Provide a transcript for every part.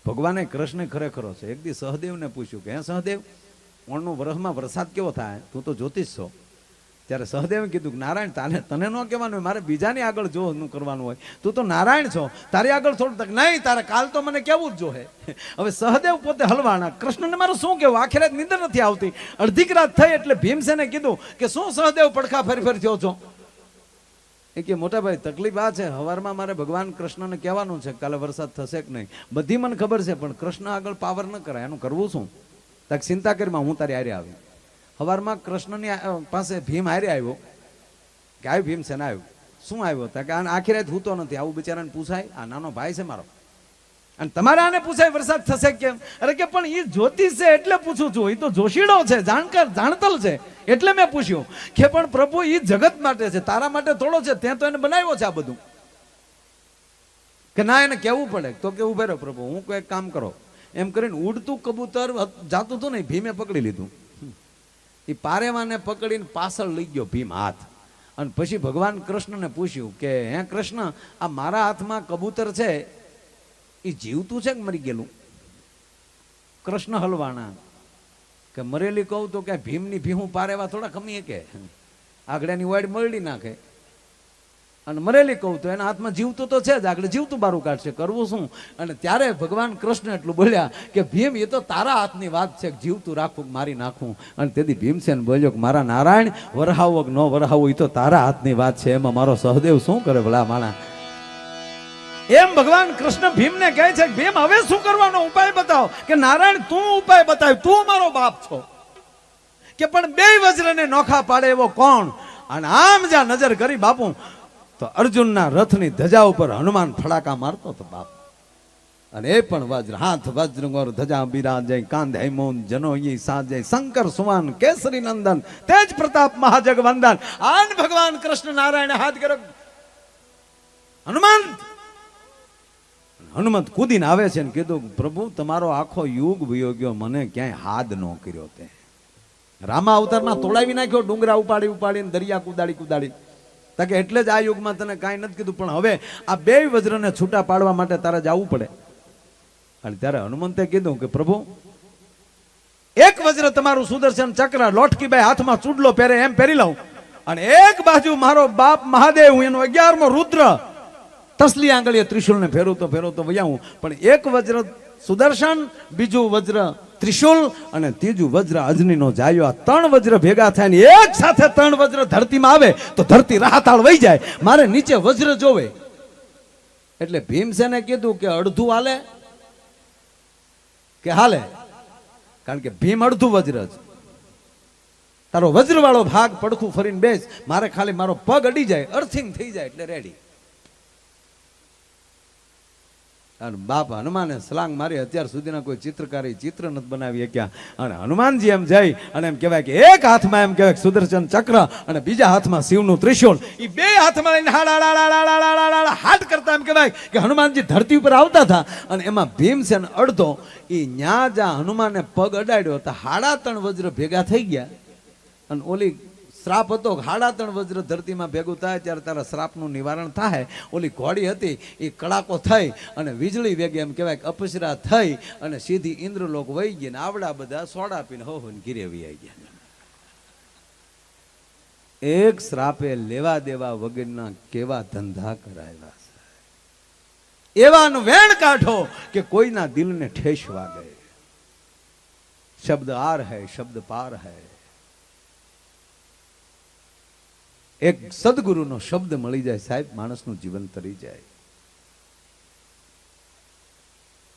ભગવાને કૃષ્ણ ખરેખરો છે. એક દી સહદેવને પૂછ્યું કે હે સહદેવ, ઓણનું વરસમાં વરસાદ કેવો થાય, તું તો જ્યોતિષ છો. ત્યારે સહદેવે કીધું કે નારાયણ તને ન કહેવાનું હોય, મારે બીજાની આગળ જોવાનું કરવાનું હોય. તું તો નારાયણ છો, તારી આગળ થોડું તક નહીં, તારે કાલ તો મને કેવું જ જોહે. હવે સહદેવ પોતે હલવાણા, કૃષ્ણને મારું શું કેવું, આખી રાત નીંદર નથી આવતી. અડધીક રાત થઈ એટલે ભીમસેને કીધું કે શું સહદેવ પડખા ફરી ફરી થયો છો. એ કે મોટા ભાઈ તકલીફ આ છે, હવારમાં મારે ભગવાન કૃષ્ણને કહેવાનું છે કાલે વરસાદ થશે કે નહીં. બધી મને ખબર છે, પણ કૃષ્ણ આગળ પાવર ન કરાય, એનું કરવું શું. તક ચિંતા કરીમાં હું તારી હારે આવી. હવારમાં કૃષ્ણની પાસે ભીમ હારે આવ્યો કે આવ્યું ભીમ છે ને આવ્યું, શું આવ્યો તા કે આખી રાત હૂતો નથી. આવું બિચારાને પૂછાય, આ નાનો ભાઈ છે મારો, અને તમારે આને પૂછાય વરસાદ થશે કેમ. અરે કે પણ એ જ્યોતિષ છે એટલે પૂછું છું, એ તો જોશીડો છે, જાણકાર જાણતલ છે એટલે મેં પૂછ્યું. કે પણ પ્રભુ એ જગત માટે છે, તારા માટે થોડો છે, ત્યાં તો એને બનાવ્યો છે આ બધું. કે ના એને કેવું પડે. તો કે ઉભે રહો પ્રભુ, હું કોઈ કામ કરો. એમ કરીને ઉડતું કબૂતર જાતું હતું ને, ભીમે પકડી લીધું. એ પારેવાને પકડીને પાછળ લઈ ગયો ભીમ હાથ. અને પછી ભગવાન કૃષ્ણને પૂછ્યું કે હે કૃષ્ણ, આ મારા હાથમાં કબૂતર છે એ જીવતું છે કે મરી ગયેલું. કૃષ્ણ હલવાણા કે મરેલી કહું તો કે ભીમની ભીહું પારેવા થોડા ખમી કે આગળની વાડ મરડી નાખે. અને મરેલી કહું તો એના હાથમાં જીવતું તો છે જ, આગળ જીવતું બારું કાઢશે, કરવું શું. અને ત્યારે ભગવાન કૃષ્ણ એટલું બોલ્યા કે ભીમ એ તો તારા હાથની વાત છે, જીવતું રાખવું મારી નાખવું. અને તેથી ભીમસેન બોલ્યો કે મારા નારાયણ, વરહાવો કે ન વરહાવો એ તો તારા હાથની વાત છે, એમાં મારો સહદેવ શું કરે ભલા માણા. એમ ભગવાન કૃષ્ણ ભીમને કહે છે કે ભીમ હવે શું કરવાનો ઉપાય બતાવો. કે નારાયણ તું ઉપાય બતાવ, તું મારો બાપ છો. કે પણ બે વજ્રને નોખા પાડે એવો કોણ. અને આમ જ્યાં નજર કરી બાપુ તો અર્જુનના રથની ધજા ઉપર હનુમાન ફડાકા મારતો હતો બાપ. અને એ પણ વજ્ર, હાથ વજ્ર ગોર ધજા બિરાજય, કાંધ હેમોન જનોઈ સાજય, શંકર સુવાન કેસરી નંદન, તેજ પ્રતાપ મહાજગવંદન. આન ભગવાન કૃષ્ણ નારાયણ હાથ કર્યો, હનુમંત કૂદીને આવે છે ને કીધું પ્રભુ તમારો આખો યુગ વયો ગયો, મને ક્યાંય હાથ ન કર્યો. તે રામા અવતારમાં તોડાવી નાખ્યો, ડુંગરા ઉપાડી ઉપાડીને દરિયા કુદાડી કુદાડી. કે એટલે જ આ યુગમાં તને કાંઈ નથી કીધું, પણ હવે આ બે વજ્રને છૂટા પાડવા માટે તારે જવું પડે. અને ત્યારે હનુમંતે કીધું કે પ્રભુ એક વજ્ર તમારું સુદર્શન ચક્ર લોટકી બાઈ હાથમાં ચૂડલો પહેરે એમ પહેરી લઉં, અને એક બાજુ મારો બાપ મહાદેવ એનો 11મો રુદ્ર તસલી આંગળીએ ત્રિશુલને ફેરવતો ફેરવતો વયાવું. પણ એક વજ્ર સુદર્શન, બીજું વજ્ર ત્રિશુલ અને ત્રીજું વજ્ર અજનીનો જાયો. આ 3 વજ્ર ભેગા થાય ને એક સાથે 3 વજ્ર ધરતીમાં આવે તો ધરતી રાહતાળ વહી જાય. મારે નીચે વજ્ર જોવે. એટલે ભીમસેને કીધું કે અડધું હાલે કે હાલે, કારણ કે ભીમ અડધું વજ્ર જ. તારો વજ્ર વાળો ભાગ પડખું ફરીને બેસ, મારે ખાલી મારો પગ અડી જાય, અર્થિંગ થઈ જાય એટલે રેડી. અને બાપ હનુમાને સલાંગ મારી, અત્યાર સુધીના કોઈ ચિત્રકારી ચિત્ર નથી બનાવી શક્યા. અને હનુમાનજી એમ જઈ અને એમ કહેવાય કે એક હાથમાં એમ કહેવાય સુદર્શન ચક્ર અને બીજા હાથમાં શિવનું ત્રિશુલ, એ બે હાથમાં લઈને હાથ કરતા એમ કહેવાય કે હનુમાનજી ધરતી ઉપર આવતા હતા. અને એમાં ભીમસેન અડધો એ ન્યા જ્યાં હનુમાને પગ અડાડ્યો તો 3.5 વજ્ર ભેગા થઈ ગયા. અને ઓલી શ્રાપ હતો, 3.5 વજ્ર ધરતીમાં ભેગું થાય ત્યારે તારા શ્રાપનું નિવારણ થાય. ઓલી ઘોડી હતી એ કડાકો થઈ અને વીજળી વેગે એમ કહેવાય કે અપસરા થઈ અને સીધી ઇન્દ્રલોક વહી ગઈ. ને આવડા બધા સોડા પીને હો ઘીરે વહી ગયા. એક શ્રાપે લેવા દેવા વગરના કેવા ધંધા કરાવ્યા છે. એવાનું વેણ કાઢો કે કોઈના દિલને ઠેસ વાગે. શબ્દ આર હૈ, શબ્દ પાર હૈ. એક સદગુરુનો શબ્દ મળી જાય સાહેબ, માણસનું જીવન તરી જાય.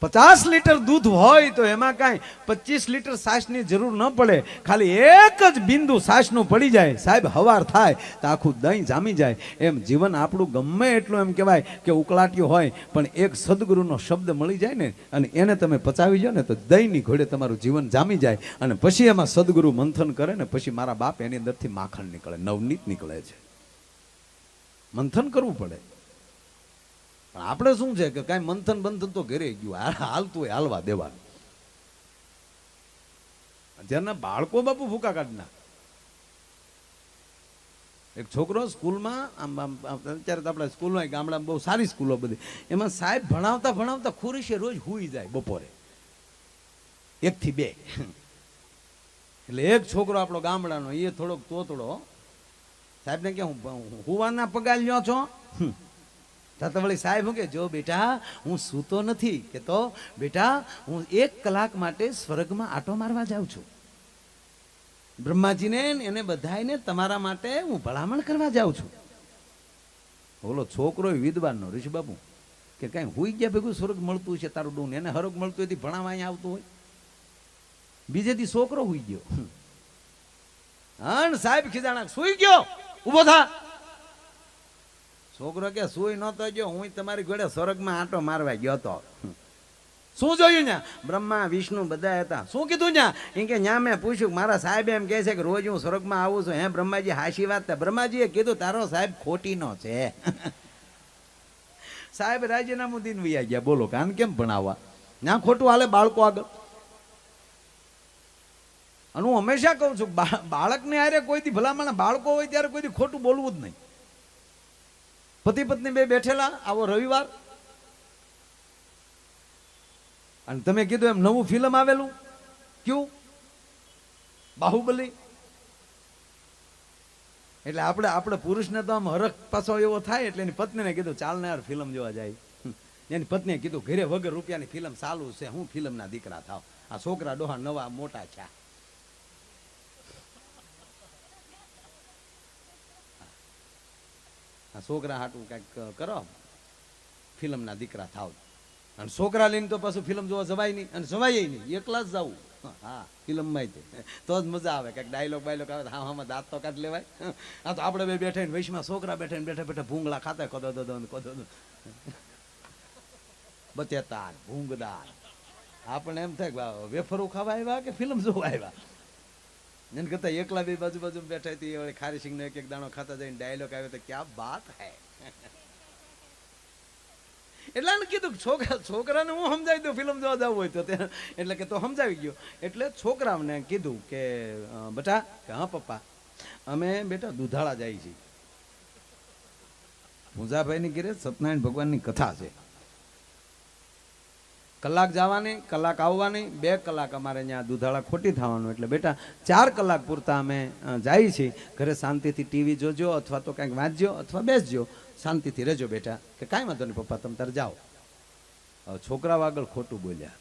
50 લીટર દૂધ હોય તો એમાં કાંઈ 25 લીટર છાશની જરૂર ન પડે. ખાલી એક જ બિંદુ છાશનું પડી જાય સાહેબ, હવાર થાય તો આખું દહીં જામી જાય. એમ જીવન આપણું ગમે એટલું એમ કહેવાય કે ઉકળાટ્યું હોય, પણ એક સદગુરુનો શબ્દ મળી જાય ને અને એને તમે પચાવી જાઓ ને તો દહીંની ઘોડે તમારું જીવન જામી જાય. અને પછી એમાં સદગુરુ મંથન કરે ને પછી મારા બાપ એની અંદરથી માખણ નીકળે, નવનીત નીકળે છે. મંથન કરવું પડે. આપણે શું છે કે કઈ મંથન બંધન તો ઘરે ગયું, હાલતું હોય હાલવા દેવાનું. જેના બાળકો બાપુ ભૂકા કાઢના એક છોકરો સ્કૂલમાં અત્યારે તો આપણે સ્કૂલમાં ગામડામાં બહુ સારી સ્કૂલો બધી, એમાં સાહેબ ભણાવતા ભણાવતા ખુરીશે રોજ હુઈ જાય બપોરે 1 થી 2. એટલે એક છોકરો આપણો ગામડાનો એ થોડોક તોતડો સાહેબને કે હું હુવાના પગાર લ્યો છો? તો વળી સાહેબ હું કે જો બેટા હું સૂતો નથી, કે તો બેટા હું 1 કલાક માટે સ્વર્ગમાં આટો મારવા જાઉં છું. બ્રહ્માજીને એને બધાને તમારા માટે હું ભલામણ કરવા જાઉં છું. બોલો છોકરો વિદ્વાનનો ઋષિ બાબુ કે કઈ હુઈ ગયા ભેગું સ્વર્ગ મળતું છે તારું ડૂન, એને હરક મળતું હોય ભણાવવા અહીંયા આવતું હોય, બીજેથી છોકરો હુઈ ગયો. હા સાહેબ ખીજાણા સુઈ ગયો, ઉભો થા. છોકરો કે સુઈ નતો ગયો, હું તમારી ઘોડે સ્વર્ગમાં આંટો મારવા ગયો હતો. શું જોયું ન્યા? બ્રહ્મા વિષ્ણુ બધા હતા. શું કીધું ન્યા? એમ કે ન્યા મેં પૂછ્યું મારા સાહેબ એમ કહે છે કે રોજ હું સ્વર્ગમાં આવું છું. હે બ્રહ્માજી હાશી વાત? બ્રહ્માજીએ કીધું તારો સાહેબ ખોટીનો છે. સાહેબ રાજીનામું દીન વૈયા ગયા. બોલો કાન કેમ ભણાવવા? ના ખોટું હાલે બાળકો આગળ. અને હું હંમેશા કહું છું બાળકને હારે કોઈથી ભલામણ બાળકો હોય ત્યારે કોઈથી ખોટું બોલવું જ નહીં. પતિ પત્ની બે બેઠેલા આવો રવિવાર, અને તમે કીધું એમ નવું ફિલ્મ આવેલું ક્યું બાહુબલી, એટલે આપણે પુરુષને તો આમ હરખ પાછો એવો થાય એટલે એની પત્નીને કીધું ચાલ ને યાર ફિલ્મ જોવા જાય. એની પત્નીએ કીધું ઘરે વગર રૂપિયાની ફિલ્મ ચાલુ છે, હું ફિલ્મના દીકરા થાવ, આ છોકરા ડોહા નવા મોટા છે. છોકરા હાટું કઈક કરો, ફિલ્મના દીકરા થાવ. અને છોકરા લઈને તો પાછું ફિલ્મ જોવા જવાય નહીં, અને જવાય નહીં, એકલા જ જવું. હા ફિલ્મમાં તો જ મજા આવે, કંઈક ડાયલોગ બાયલોગ આવે, હા હા દાંત તો કાઢ લેવાય. આ તો આપણે બે બેઠા વૈશમાં છોકરા બેઠા બેઠા બેઠા ભૂંગળા ખાતા કોદો બચેતા ભૂંગદાર. આપણે એમ થાય કે વેફરો ખાવા આવ્યા કે ફિલ્મ જોવા આવ્યા. એને કરતા એકલા બે બાજુ બાજુ બેઠા હતી ખારી સિંગ નો એક એક દાણો ખાતા જઈને ડાયલોગ આવ્યો તો ક્યાં બાત હે. એટલે કીધું છોકરાને હું સમજાવી દઉં ફિલ્મ જોવા જવું હોય તો, એટલે કે તો સમજાવી ગયો. એટલે છોકરાઓને કીધું કે બેટા કે હા પપ્પા અમે બેટા દુધાળા જાય છીએ. મુંજાભાઈની ઘરે સત્યનારાયણ ભગવાનની કથા છે. કલાક જવાની, કલાક આવવાની, 2 કલાક અમારે ત્યાં દુધાળા ખોટી થવાનું. એટલે બેટા 4 કલાક પૂરતા અમે જઈએ છીએ. ઘરે શાંતિથી ટીવી જોજો અથવા તો કંઈક વાંચજો અથવા બેસજો, શાંતિથી રહેજો બેટા. કે કાંઈ વાંધો નહીં પપ્પા તમે તાર જાઓ. છોકરાઓ આગળ ખોટું બોલ્યા.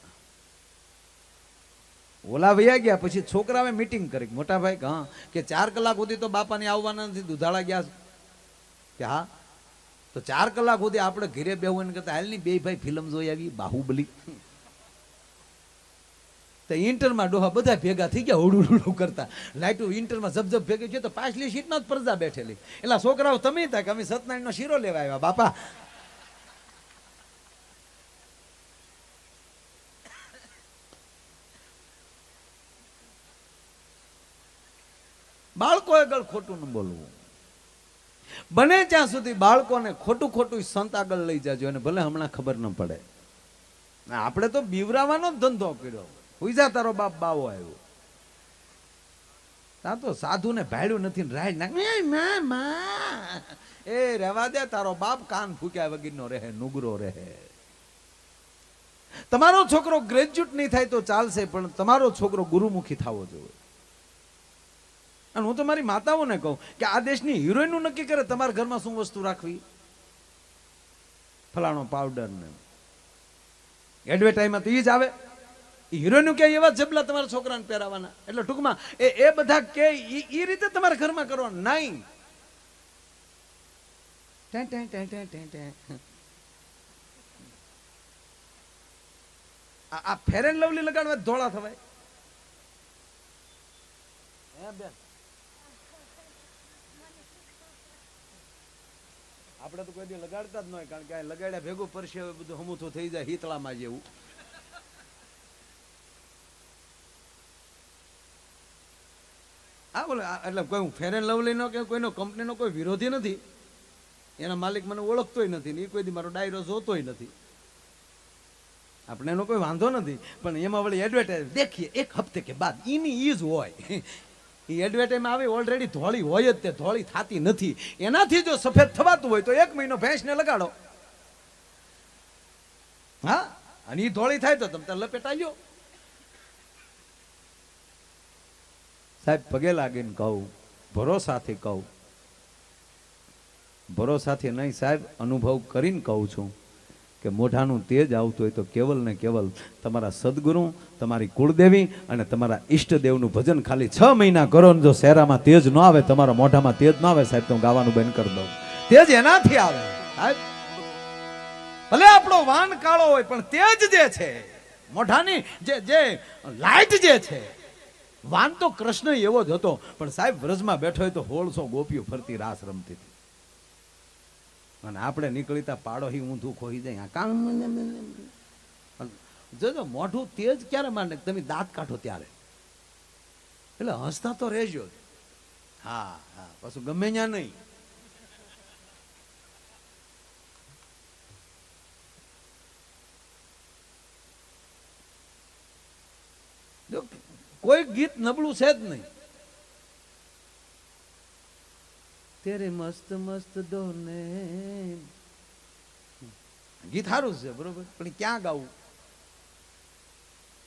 ઓલા વૈયા ગયા. પછી છોકરાએ મીટિંગ કરી, મોટા ભાઈ હા કે 4 કલાક સુધી તો બાપાને આવવાના નથી, દુધાળા ગયા કે હા તો 4 કલાક સુધી આપણે ઘરે બેહવું કરતા હાલની 2 ભાઈ ફિલ્મ જોઈ આવી બાહુબલી. તો ઇન્ટરમાં ડોહા બધા ભેગા થઈ ગયા હુડું કરતા, લાઈટું ઇન્ટરમાં જબજબ ભેગી છે તો પાછલી સીટમાં જ પરજા બેઠેલી. એટલે છોકરાઓ તમે હતા કે અમે સત્યનારાયણનો શીરો લેવા આવ્યા બાપા. બાળકો આગળ ખોટું ન બોલવું. બને ત્યાં સુધી બાળકોને ખોટું ખોટું સંત આગળ લઈ જાજો, અને ભલે હમણાં ખબર ન પડે. આપણે તો બીવરાવાનો જ ધંધો કર્યો. હુઈજા તારો બાપ બાવો આવ્યો, ત્યાં તો સાધુ ને ભાડ્યું નથી, રાડ નાખ એ રહેવા દે, તારો બાપ કાન ફૂક્યા વગરનો રહે, નુગરો રહે. તમારો છોકરો ગ્રેજ્યુએટ નહીં થાય તો ચાલશે, પણ તમારો છોકરો ગુરુમુખી થવો જોઈએ. અને હું તો મારી માતાઓને કહું કે આ દેશની હિરોઈનનું નક્કી કરે તમારા ઘરમાં શું વસ્તુ રાખવી. ફલાણો પાવડર ને એડવર્ટાઈઝમાં તો એ જ આવે. હિરોઈન કે એવા જબલા તમારા છોકરાને પહેરાવાના. એટલે ટૂંકમાં એ બધા કે એ રીતે તમારા ઘરમાં કરવાનું નહીં. આ ફેર એન્ડ લવલી લગાડવા ધોળા થવાય. આપણે તો કોઈ દી લગાડતા જ ન હોય, કારણ કે લગાડ્યા ભેગું પરસે બધું હમુથું થઈ જાય હિતળામાં જેવું. હા બોલે એટલે કોઈ ફેર એન્ડ લવલીનો કે કોઈનો કંપનીનો કોઈ વિરોધી નથી. એના માલિક મને ઓળખતોય નથી ને એ કોઈ દી મારો ડાયરો જોતોય નથી. આપણે એનો કોઈ વાંધો નથી, પણ એમાં વળી એડવર્ટાઇઝ દેખીએ 1 હફ્તે કે બાદ એની ઈ જ હોય. એ એડવર્ટાઈઝમાં આવી ઓલરેડી ધોળી હોય જ, તે ધોળી થતી નથી. એનાથી જો સફેદ થવાતું હોય તો 1 મહિનો ભેંસને લગાડો, હા, અને એ ધોળી થાય તો તમે લપેટા લ્યો. સાહેબ પગે લાગીને કહું, ભરોસાથી કહું, ભરોસાથી નહીં સાહેબ, અનુભવ કરીને કહું છું કે મોઢાનું તેજ આવતું હોય તો કેવલ ને કેવલ તમારા સદગુરુ, તમારી કુળદેવી અને તમારા ઈષ્ટદેવનું ભજન ખાલી 6 મહિના કરો ને જો શહેરામાં તેજ ન આવે, તમારા મોઢામાં તેજ ન આવે સાહેબ, તો ગાવાનું બંધ કરી દઉં. તેજ એનાથી આવે સાહેબ, ભલે આપણો વાન કાળો હોય પણ તેજ જે છે મોઢાની, જે લાઈટ જે છે, વાન તો કૃષ્ણ એવો જ હતો, પણ સાહેબ વ્રજમાં બેઠો હોય તો 1600 ગોપીઓ ફરતી રાસ રમતી હતી, અને આપણે નીકળીતા પાડો હી ઊંધું ખોઈ જાય. જોજો મોઢું તેજ ક્યારે માંડે, તમે દાંત કાઢો ત્યારે, એટલે હસતા તો રહેજો. હા હા, પાછું ગમે ત્યાં નહીં. કોઈ ગીત નબળું છે જ નહીં. તેરે મસ્ત મસ્ત દોને, ગીત સારું છે બરોબર, પણ ક્યાં ગાવું?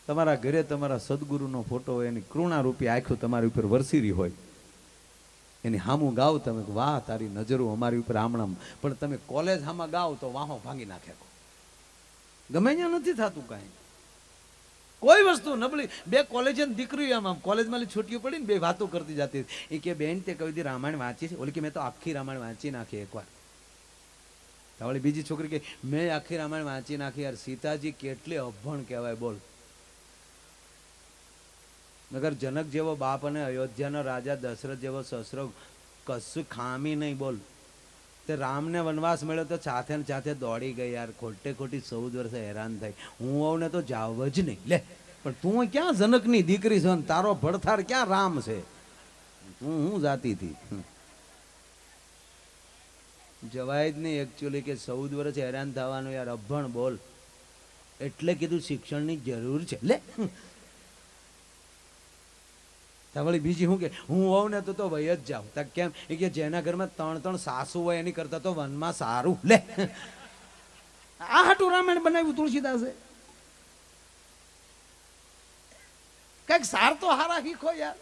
તમારા ઘરે તમારા સદગુરુનો ફોટો હોય, એની કૃણા રૂપી આંખો તમારી ઉપર વરસી રહી હોય, એની હામું ગાવ તમે, વાહ તારી નજરો અમારી ઉપર આમણામ, પણ તમે કોલેજ હામાં ગાવ તો વાહો ભાંગી નાખે. ગમે ત્યાં નથી થતું કાંઈ, કોઈ વસ્તુ નબળી. 2 કોલેજ દીકરી આમ કોલેજમાં છૂટીઓ પડી ને 2 વાતો કરતી જતી. એ કે બેન તે કઈ દી રામાયણ વાંચી છે? ઓલી કે મેં તો આખી રામાયણ વાંચી નાખી એકવાર. ઓલી બીજી છોકરી કે મેં આખી રામાયણ વાંચી નાખી. યાર સીતાજી કેટલી અભણ કહેવાય બોલ. નગર જનક જેવો બાપ અને અયોધ્યાનો રાજા દશરથ જેવો સસરો, કશું ખામી નહીં બોલ. તે રામને વનવાસ મળ્યો તો સાથે ને સાથે દોડી ગઈ. યાર ખોટે ખોટી 14 વર્ષે હેરાન થાય. હું આવું ને તો જાવ જ નહીં લે, પણ તું ક્યાં જનકની દીકરી છો, તારો ભડથાર ક્યાં રામ છે? હું જાતી હતી જવાય જ નહીં એકચ્યુઅલી, કે 14 વર્ષ હેરાન થવાનું. યાર અભણ બોલ, એટલે કીધું શિક્ષણની જરૂર છે લે. વળી બીજી શું કે હું હોઉં ને તો વહી જ જાઉં. કેમ? એ કે જેના ઘરમાં 3 સાસુ હોય એની કરતા તો વનમાં સારું લે. આ હાટું રામાયણ બનાવ્યું તુલસીદાસે? કઈક સાર તો હારા શીખો યાર.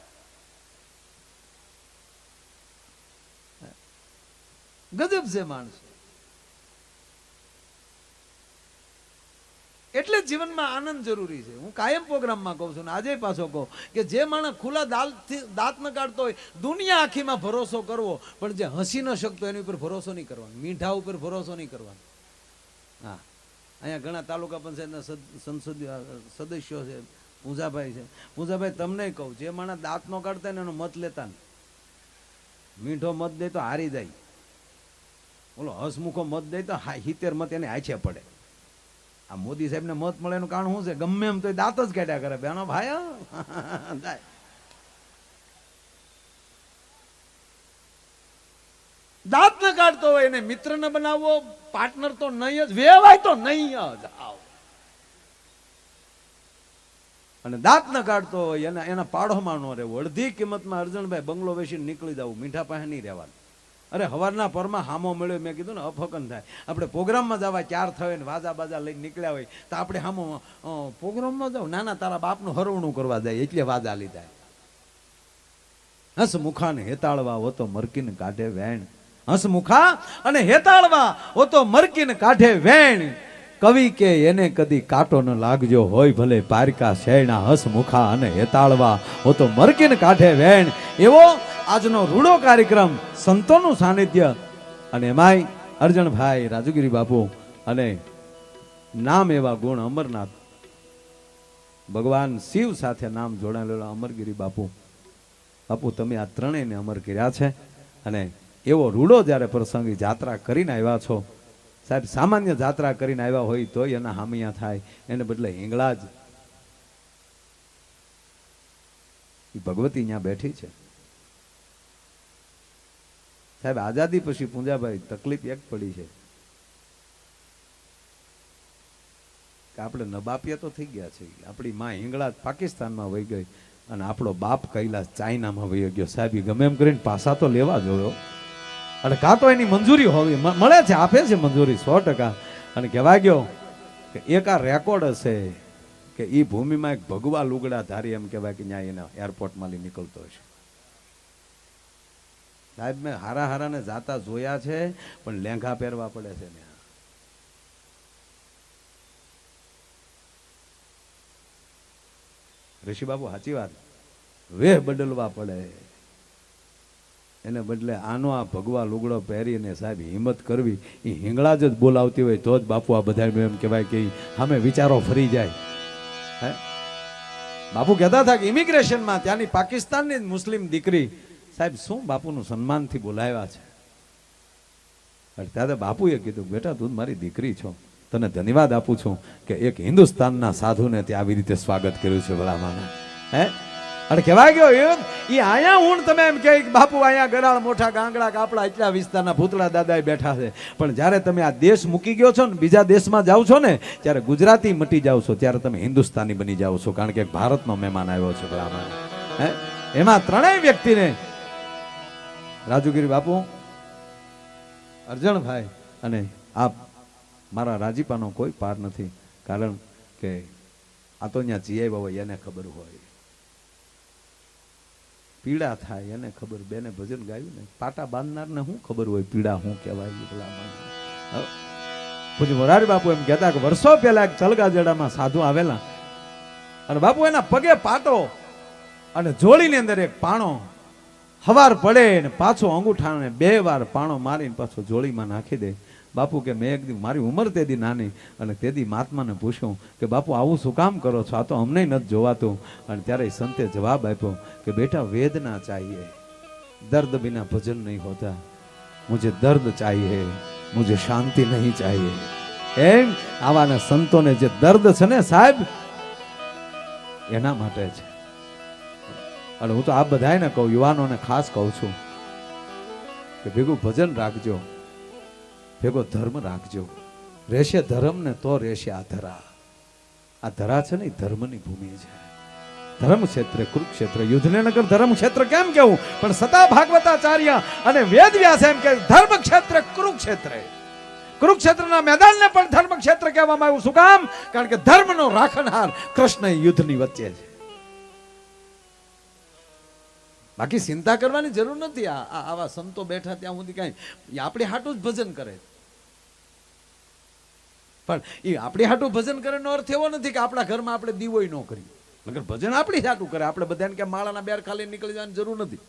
ગજબ છે માણસ. એટલે જીવનમાં આનંદ જરૂરી છે. હું કાયમ પ્રોગ્રામમાં કહું છું ને આજે પાછો કહું કે જે માણસ ખુલ્લા દાંત ન કાઢતો હોય, દુનિયા આખીમાં ભરોસો કરવો, પણ જે હસી ન શકતો એની ઉપર ભરોસો નહીં કરવાનો, મીઠા ઉપર ભરોસો નહીં કરવાનો. હા, અહીંયા ઘણા તાલુકા પંચાયતના સદસ્યો છે, પૂંજાભાઈ છે. પૂંજાભાઈ તમને કહું, જે માણસ દાંત ન કાઢતા ને એનો મત લેતા ને, મીઠો મત દે તો હારી જાય, બોલો હસમુખો મત દે તો 70 મત એને આછે પડે. આ મોદી સાહેબ ને મત મળે એનું કારણ શું છે? ગમે એમ તો દાંત જ કાઢ્યા કરે બેનો ભાઈ. દાંત ન કાઢતો હોય એને મિત્ર ન બનાવવો, પાર્ટનર તો નહીં જ, વેવાય તો નહીં જ. અને દાંત ન કાઢતો હોય એના પાડોમાં ન રહેવું. અડધી કિંમતમાં અર્જણભાઈ બંગલો વેચીને નીકળી જવું, મીઠા પાસે નહીં રહેવાનું. અરે હવારના પરમાં હામો મળ્યો, મેં કીધું ને અફકન થાય. આપણે પ્રોગ્રામમાં જવા 4 થયો ને વાજા બાજા લઈને નીકળ્યા હોય તો આપણે હામો પ્રોગ્રામમાં જાવ, નાના તારા બાપનું હરવણું કરવા જાય એટલે વાજા લીધા. હસમુખા ને હેતાળવા હો તો મરકીને કાઢે વેણ. હસમુખા અને હેતાળવા હો તો મરકીને કાઢે વેણ. કવિ કે એને કદી કાંટો ન લાગજો, હોય ભલે પારકા શેણા. હસમુખા અને હેતાળવા હો તો મરકીને કાઢે વેણ. એવો આજનો રૂડો કાર્યક્રમ, સંતોનું સાનિધ્ય, અને એમાંય અર્જણભાઈ રાજુગીરી બાપુ અને નામ એવા ગુણ અમરનાથ, ભગવાન શિવ સાથે નામ જોડાયેલા અમરગીરી બાપુ. બાપુ તમે આ ત્રણેયને અમર કર્યા છે. અને એવો રૂડો જ્યારે પ્રસંગી જાત્રા કરીને આવ્યા છો સાહેબ, સામાન્ય જાત્રા કરીને આવ્યા હોય તો એના હામિયા થાય, એને બદલે હિંગળા જ. ભગવતી અહીંયા બેઠી છે સાહેબ. આઝાદી પછી પૂંજાભાઈ તકલીફ એક પડી છે કે આપણે નબાપિયા તો થઈ ગયા છે. આપણી માં હિંગળા પાકિસ્તાનમાં વહી ગઈ, અને આપણો બાપ કૈલાસ ચાઇનામાં વયો ગયો. સાહેબ ઈ ગમે એમ કરીને પાસા તો લેવા જોયો, અને કાં તો એની મંજૂરી હોવી મળે છે, આપે છે મંજૂરી 100%. અને કહેવાય ગયો કે એક આ રેકોર્ડ હશે કે એ ભૂમિમાં એક ભગવા લુગડા ધારી, એમ કહેવાય કે ત્યાં એના એરપોર્ટમાં લઈ નીકળતો હશે. સાહેબ મેં હારા હારાને જાતા જોયા છે, પણ લેંઘા પહેરવા પડે છે ને. ઋષિ બાબુ સાચી વાત, વેહ બદલવા પડે. એને બદલે આનો આ ભગવા લુગડો પહેરીને સાહેબ હિંમત કરવી, એ હિંગળા જ બોલાવતી હોય તો જ બાપુ આ બધાનું એમ કહેવાય કે સામે વિચારો ફરી જાય. હે બાપુ કહેતા હતા કે ઇમિગ્રેશનમાં ત્યાંની પાકિસ્તાનની મુસ્લિમ દીકરી સાહેબ શું બાપુનું સન્માનથી બોલાવ્યા છે. ત્યારે બાપુએ કીધું બેટા તું મારી દીકરી છો, તને ધન્યવાદ આપું છું કે એક હિન્દુસ્તાનના સાધુને તે આવી રીતે સ્વાગત કર્યું છે ભલામાના. હે અને કહેવાય ગયો એ અહીંયા હું તમે એમ કે બાપુ અહીંયા ગરાળ મોટા ગાંગડા કાપડા એટલા વિસ્તારના ભૂતળા દાદા બેઠા છે, પણ જ્યારે તમે આ દેશ મૂકી ગયો છો ને, બીજા દેશમાં જાઓ છો ને, ત્યારે ગુજરાતી મટી જાઓ છો, ત્યારે તમે હિન્દુસ્તાની બની જાઓ છો, કારણ કે ભારતનો મહેમાન આવ્યો છે ભલામાન. હે એમાં ત્રણેય વ્યક્તિને રાજુગીરી બાપુ, અરજણભાઈ અને આપ, મારા રાજીપાનો કોઈ પાર નથી, કારણ કે આ તો અહીંયા જીઆઈ હોય એને ખબર હોય, પીડા થાય એને ખબર. બેને ભજન ગાયું ને, પાટા બાંધનારને શું ખબર હોય પીડા શું કહેવાય. પછી મોરારી બાપુ એમ કહેતા કે વર્ષો પહેલા એક ચલગાજડામાં સાધુ આવેલા, અને બાપુ એના પગે પાટો અને જોડીની અંદર એક પાણો, હવાર પડે ને પાછો અંગૂઠાને 2 વાર પાણો મારીને પાછો જોડીમાં નાખી દે. બાપુ કે મેં એક દી, મારી ઉંમર તેદી નાની, અને તેદી મહાત્માને પૂછ્યું કે બાપુ આવું શું કામ કરો છો, આ તો અમને નથી જોવાતું. અને ત્યારે સંતે જવાબ આપ્યો કે બેટા વેદના ચાહીએ, દર્દ બિના ભજન નહીં હોતા, મુझे દર્દ ચાહીએ, મુझे શાંતિ નહીં ચાહીએ. એમ આવાના સંતોને જે દર્દ છે ને સાહેબ, એના માટે છે. અને હું તો આ બધાને કહું, યુવાનોને ખાસ કહું છું કે ભેગું ભજન રાખજો, ભેગો ધર્મ રાખજો. રહેશે ધર્મ ને તો રહેશે આ ધરા. આ ધરા છે ને ધર્મની ભૂમિ છે. ધર્મ ક્ષેત્રે કુરુક્ષેત્ર, યુદ્ધને નગર ધર્મ ક્ષેત્ર કેમ કેવું, પણ સતા ભાગવતાચાર્ય અને વેદ વ્યાસ એમ કે ધર્મ ક્ષેત્ર કુરુક્ષેત્ર. કુરુક્ષેત્રના મેદાનને પણ ધર્મ ક્ષેત્ર કહેવામાં આવ્યું. શું કામ? કારણ કે ધર્મનો રાખનહાર કૃષ્ણ યુદ્ધની વચ્ચે છે. બાકી ચિંતા કરવાની જરૂર નથી. આવા સંતો બેઠા ત્યાં સુધી કઈ આપણે હાટું જ ભજન કરે, પણ એ આપણી હાટું ભજન કરે નો અર્થ એવો નથી કે આપણા ઘરમાં આપણે દીવોય ન કરીએ. નકર ભજન આપણી હાટું કરે. આપણે બધાને કે માળાના બેર ખાલી નીકળી જવાની જરૂર નથી.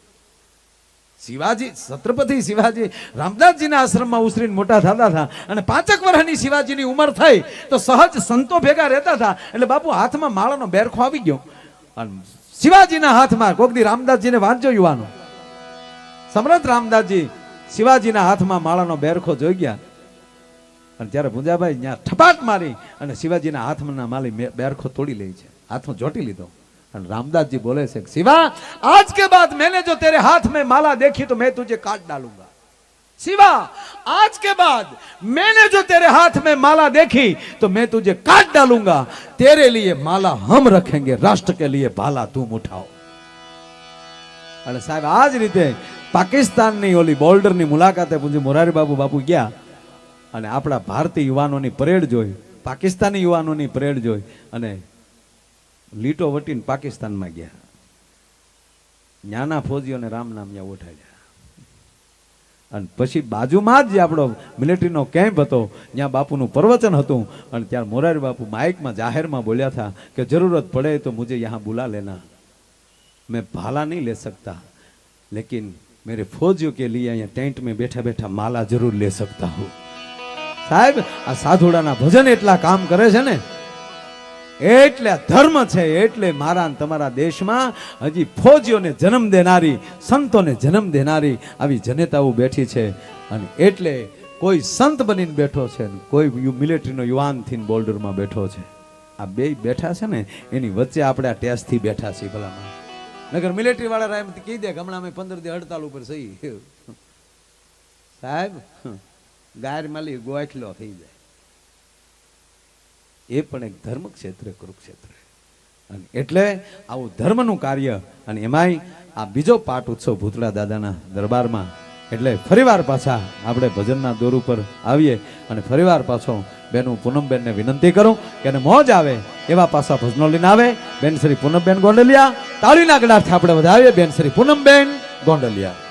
શિવાજી, છત્રપતિ શિવાજી રામદાસજીના આશ્રમમાં ઉછરીને મોટા થતા હતા, અને 5 વર્ષની શિવાજીની ઉંમર થઈ તો સહજ સંતો ભેગા રહેતા હતા. એટલે બાપુ હાથમાં માળાનો બેરખો આવી ગયો, અને શિવાજીના હાથમાં, કોક દી રામદાસજીને વાંચજો યુવાનો, સમર્થ રામદાસજી શિવાજીના હાથમાં માળાનો બેરખો જોઈ ગયા, અને ત્યારે ભુંજાભાઈ ત્યાં ઠપાટ મારી અને શિવાજીના હાથમાં માલી બેરખો તોડી લે છે, હાથમાં જોટી લીધો. અને રામદાસજી બોલે છે, शिवा आज के बाद मैंने जो तेरे हाथ में माला देखी तो मैं तुझे काट डालूंगा. शिवा आज के बाद मैंने जो तेरे हाथ में माला देखी तो मैं तुझे काट डालूंगा. तेरे लिए माला हम रखेंगे, राष्ट्र के लिए भाला तुम उठाओ. અને સાહેબ આ જ રીતે પાકિસ્તાનની ઓલી બોર્ડરની મુલાકાતે પૂંજી મોરારી બાપુ ગયા, અને આપણા ભારતીય યુવાનોની પરેડ જોઈ, પાકિસ્તાની યુવાનોની પરેડ જોઈ, અને લીટો વટીને પાકિસ્તાનમાં ગયા. ન્યાના ફોજીઓને રામ નામ ત્યાં ઉઠાડ્યા, અને પછી બાજુમાં જ આપણો મિલિટરીનો કેમ્પ હતો, ત્યાં બાપુનું પ્રવચન હતું. અને ત્યારે મોરારી બાપુ માઇકમાં જાહેરમાં બોલ્યા હતા કે જરૂરત પડે તો મુझे यहाँ बुला लेना, मैं भाला नहीं ले सकता, लेकिन मेरे फौजियों के लिए અહીંયા ટેન્ટ में बैठा बैठा माला जरूर ले सकता हूँ. સાહેબ આ સાધુડાના ભજન એટલા કામ કરે છે ને, એટલે ધર્મ છે, એટલે મારા તમારા દેશમાં હજી ફૌજીઓને જન્મ દેનારી, સંતોને જન્મ દેનારી આવી જનેતાઓ બેઠી છે. અને એટલે કોઈ સંત બનીને બેઠો છે, કોઈ મિલિટરીનો યુવાન થઈને બોર્ડરમાં બેઠો છે. આ બે બેઠા છે ને, એની વચ્ચે આપણે આ ટેસ્ટથી બેઠા છીએ. ભલામાં નગર મિલિટરી વાળા એમ કહી દે કે હમણાં અમે 15 દી હડતાલ ઉપર સહી, સાહેબ ગાયર માલી ગોઠલો થઈ જાય. એ પણ એક ધર્મ ક્ષેત્ર કુરુક્ષેત્ર. અને એટલે આવું ધર્મનું કાર્ય, અને એમાંય આ બીજો પાઠ ઉત્સવ ભૂતળા દાદાના દરબારમાં. એટલે ફરીવાર પાછા આપણે ભજનના દોર ઉપર આવીએ અને ફરીવાર પાછો બેન પૂનમબેનને વિનંતી કરું કે એને મોજ આવે એવા પાછા ભજનો લઈને આવે. બેન શ્રી પૂનમબેન ગોંડલિયા, તાળીના ગળાથી આપણે વધાવીએ બેન શ્રી પૂનમબેન ગોંડલિયા.